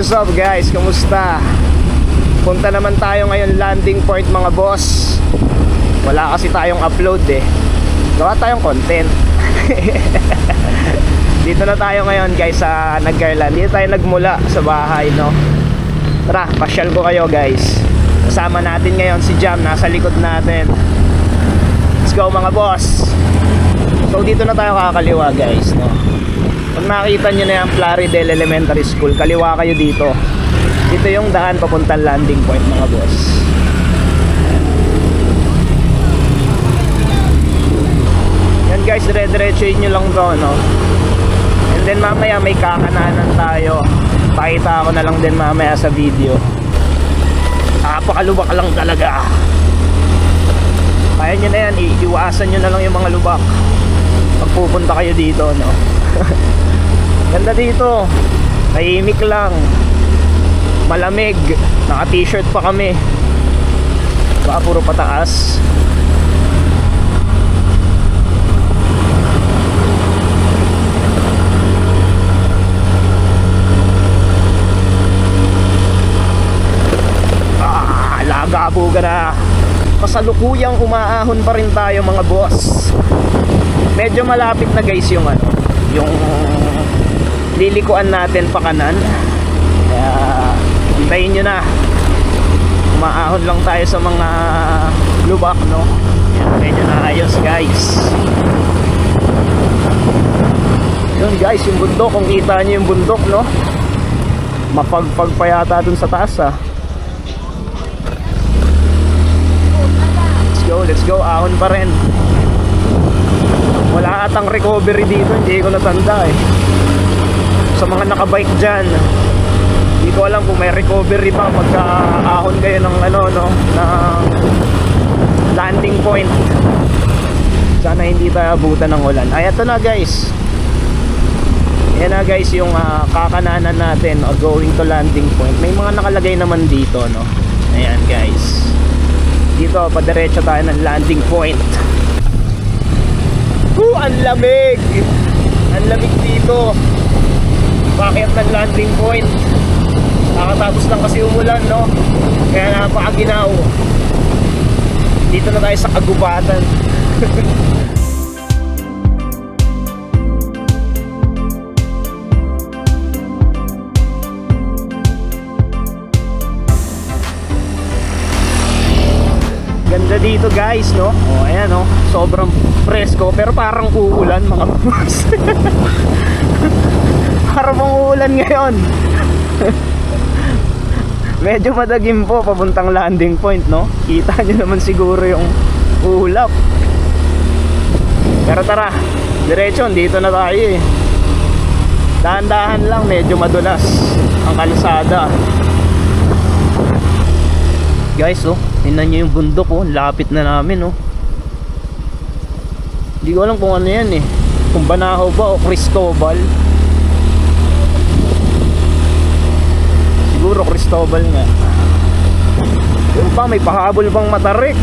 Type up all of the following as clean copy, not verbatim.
What's up guys? Kamusta? Punta naman tayo ngayon landing point mga boss. Wala kasi tayong upload eh. Gawa tayong content. Dito na tayo ngayon guys sa Nagcarland. Dito tayo nagmula sa bahay, no? Tara, pasyal ko kayo guys. Kasama natin ngayon si Jam, nasa likod natin. Let's go mga boss. So dito na tayo kakaliwa guys, no? Pag nakita nyo na yung Plaridel Elementary School, kaliwa kayo dito. Dito yung daan papuntang landing point mga boss. Yan guys, dire-diretsuin nyo lang to, no? And then mamaya may kakananan tayo. Pakita ko na lang din mamaya sa video. Napakaluwak lang talaga. Kaya nyo na yan, iiwasan nyo na lang yung mga lubak pag pupunta kayo dito, no? Ganda dito, tahimik lang, malamig, naka t-shirt pa kami, baka puro pataas. Lagabo ka na. Kasalukuyang umaahon pa rin tayo mga boss. Medyo malapit na guys yung ano, yung lilikuan natin pa kanan. Kaya hintayin nyo na. Umaahon lang tayo sa mga lubak, no? Yan, medyo naayos guys. Yun guys, yung bundok, kung kita nyo yung bundok, no? Mapagpag pa yata dun sa taas, ah. Let's go, ahon pa rin. Wala atang recovery dito, hindi ko natanda eh. Sa mga nakabike dyan, hindi ko alam kung may recovery pa pagka ahon kayo ng ano, no, ng landing point. Sana hindi tayo abutan ng ulan. Ay, ito na guys. Yan na guys yung kakananan natin, going to landing point. May mga nakalagay naman dito, no. Ayan guys. Dito, padiretso tayo ng landing point. Ang lamig! Ang lamig dito. Bakit ng landing point? Nakatapos lang kasi umulan, no? Kaya napakaginaw. Dito na tayo sa kagubatan. Ganda dito guys, no? O ayan, no? Sobrang presko pero parang uulan mga boss. Parang uulan ngayon. Medyo madagim po papuntang landing point, no? Kita nyo naman siguro yung ulap. Pero tara, diretso, dito na tayo eh. Dahan-dahan lang, medyo madulas ang kalsada. Guys, oh, tingnan nyo yung bundok, oh. Lapit na namin, oh. Hindi ko alam kung ano yan eh, kung Banahaw ba o Cristobal. Siguro Cristobal nga. Yung pa, may pahabol bang matarik.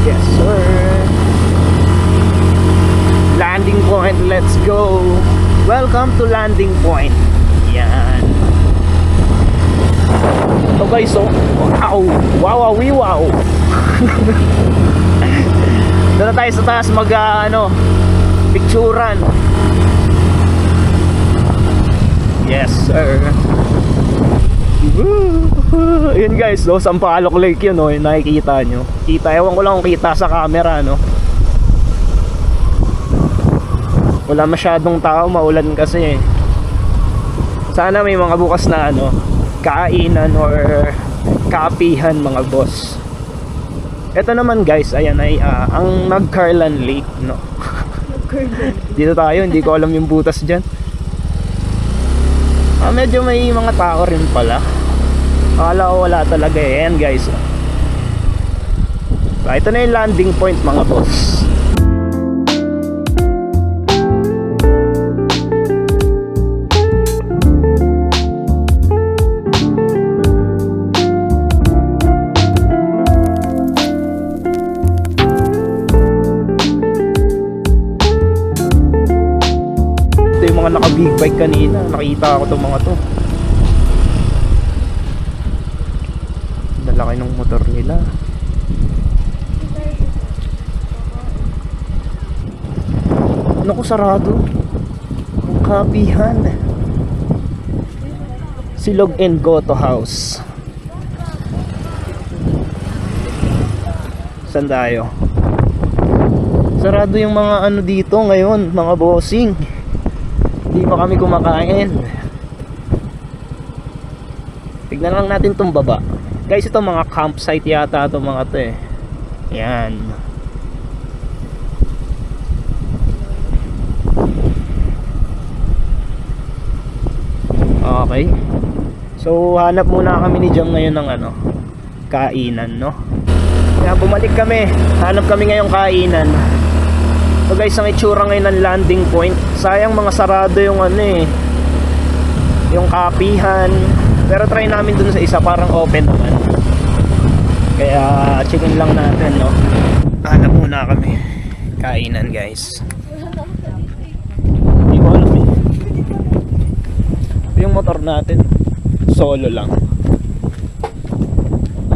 Yes sir. Landing point, let's go. Welcome to landing point. Yan. Ito guys, oh. Wow, wow, wow, wow. Doon na tayo sa taas mag picturean. Yes sir. Yun guys, oh, Sampaloc Lake yun, oh. Nakikita nyo. Kita, ewan ko lang kung kita sa camera, no. Wala masyadong tao, maulan kasi eh. Sana may mga bukas na kainan or kapihan mga boss. Ito naman guys, ayan ay ang Nagcarland Lake, no. Dito tayo, hindi ko alam yung butas dyan. Medyo may mga tao rin pala. Akala ko wala talaga eh. Ayan guys. Ito na yung landing point mga boss. big bike kanina. Nakita ako itong mga to. Lalaki ng motor nila. Ano ko sarado? Ang kapihan. Silog and Goto House. Saan tayo? Sarado yung mga ano dito ngayon, mga bossing. Hindi pa kami kumakain. Tignan lang natin tong baba. Guys, ito mga campsite yata ito mga to eh. Yan. Okay. So hanap muna kami ni Jam ngayon ng ano, kainan, no? Kaya bumalik kami. Hanap kami ngayong kainan. So guys, ang itsura ngayon ng landing point. Sayang mga sarado yung ano eh, yung kapihan. Pero try namin dun sa isa, parang open naman. Kaya checkin lang natin, no? Hanap muna kami kainan, guys. Hindi ko alam eh. Yung motor natin solo lang.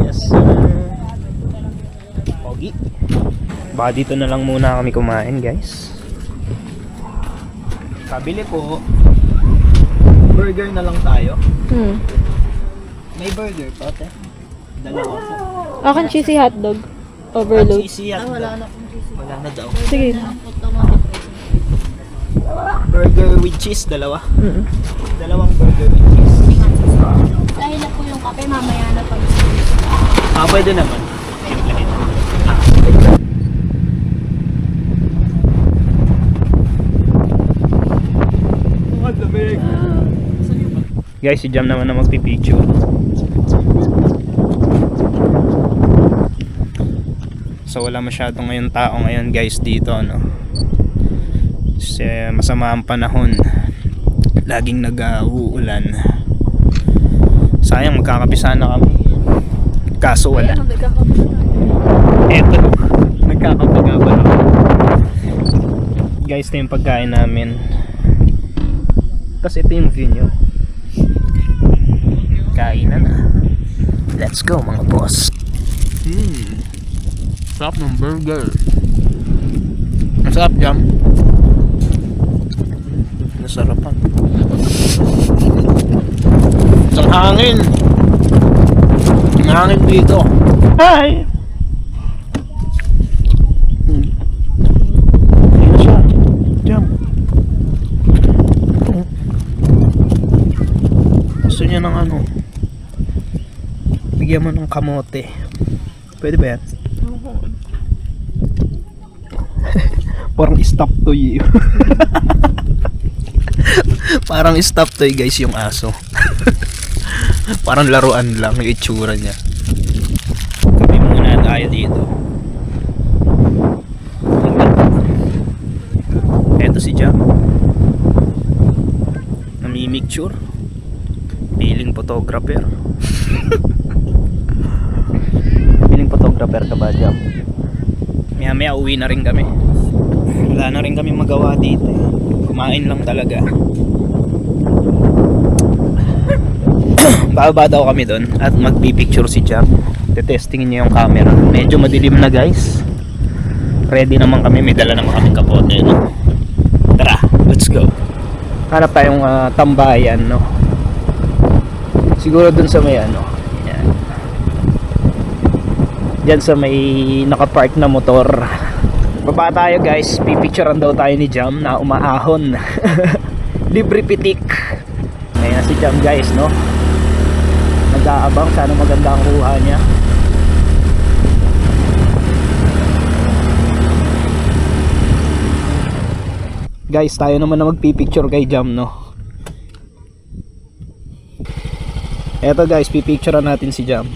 Yes sir. Pogi. Baka dito na lang muna kami kumain, guys. Pabili po. Burger na lang tayo. May burger pa, te. Dalawa po. Akin cheesy hotdog. Overload. Cheesy yan. Wala na pong cheesy. Wala na daw. Sige. Burger with cheese, dalawa. Dalawang burger with cheese. Dahil na po yung kape, mamaya na pag Pwede naman. Guys, si Jam naman na magpipicture. So wala masyadong ngayon tao ngayon, guys, dito, no? Kasi masama ang panahon. Laging nag-uulan. Sayang, magkakapisa na kami. Kaso wala. Eto, nagkakapagaba na. Guys, ito yung pagkain namin. Kasi ito yung view nyo. Kainan na. Let's go mga boss. Sarap ng burger. Masarap, Jam. Nasarapan. Ang hangin. Ang hangin dito. Hi! Ayun na siya. Jam. Gusto niya ng ano, bigyan mo ng kamote. Pwede ba yan? Parang stop toy. Parang stop toy, guys, yung aso. Parang laruan lang yung itsura niya. Kape muna tayo dito. Eto si Jam. Namimicture. Piling photographer. Piling photographer ka ba, Jam? Maya uwi na rin kami. Wala na rin kami magawa dito. Kumain lang talaga. Bababa daw kami doon at magpipicture si Jam. Tetestingin niya yung camera. Medyo madilim na, guys. Ready naman kami. May dala naman kaming kapote, no? Tara, let's go. Hanap tayong tambayan, no? Siguro dun sa may ano. Yan. Diyan sa may nakapark na motor. Baba tayo, guys. Pipicturean daw tayo ni Jam na umaahon. Libre pitik. Ngayon na si Jam, guys, no? Nag-aabang. Sana maganda ang kuha niya. Guys, tayo naman na magpipicture kay Jam, no? Eto, guys, pipicturean natin si Jam.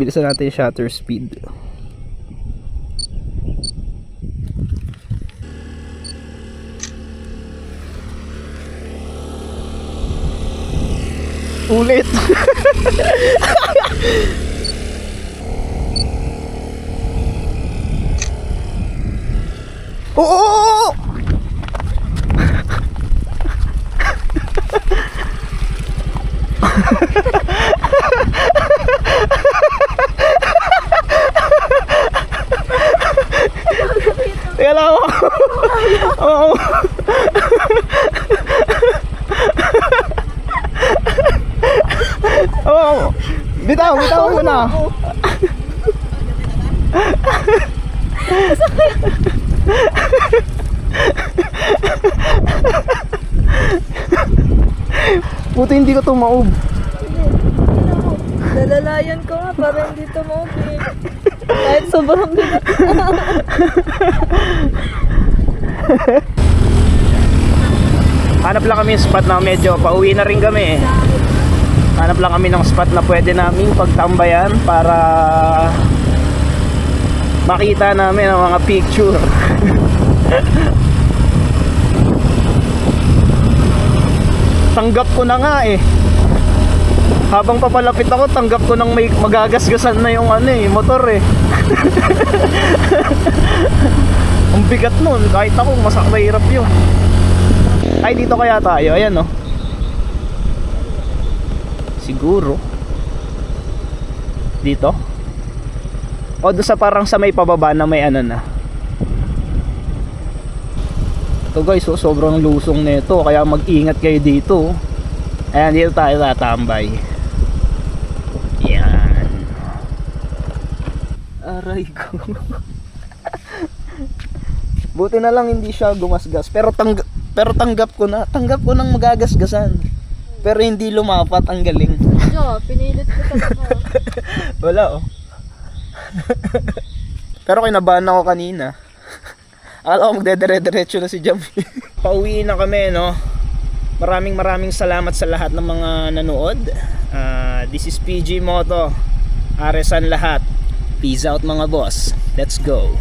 Bilisan natin yung shutter speed. Ulit. Oo! Teka lang ako. Oo. Oo. Bitaw mo na. Buti hindi ko tumaob. Nalalayan ko nga para hindi tumawag. Kahit sobrang bigat. Hanap lang kami ng spot na medyo pauwi na rin kami. Hanap lang kami ng spot na pwede naming pagtambayan para makita namin ang mga picture. Tanggap ko na nga eh. Habang papalapit ako, tanggap ko nang may magagasgasan na yung motor eh. Ang bigat nun, kahit ako mahirap yun. Ay, dito kaya tayo, ayan oh. Siguro dito? O doon sa parang sa may pababa na may na. Ito guys, so sobrang lusong nito, kaya mag-ingat kayo dito. Ayan, dito tayo tatambay. Yan. Aray ko. Buti na lang hindi siya gumasgas. Pero tanggap ko na. Tanggap ko nang magagasgasan. Pero hindi lumapat, ang galing. Jo, pinilit ko talaga. Wala oh. Pero kinabahan ako kanina. Akala ko magdedire-diretso na si Jam. Pauwi na kami, no? Maraming salamat sa lahat ng mga nanood. This is PG Moto. Aresan lahat. Peace out mga boss. Let's go.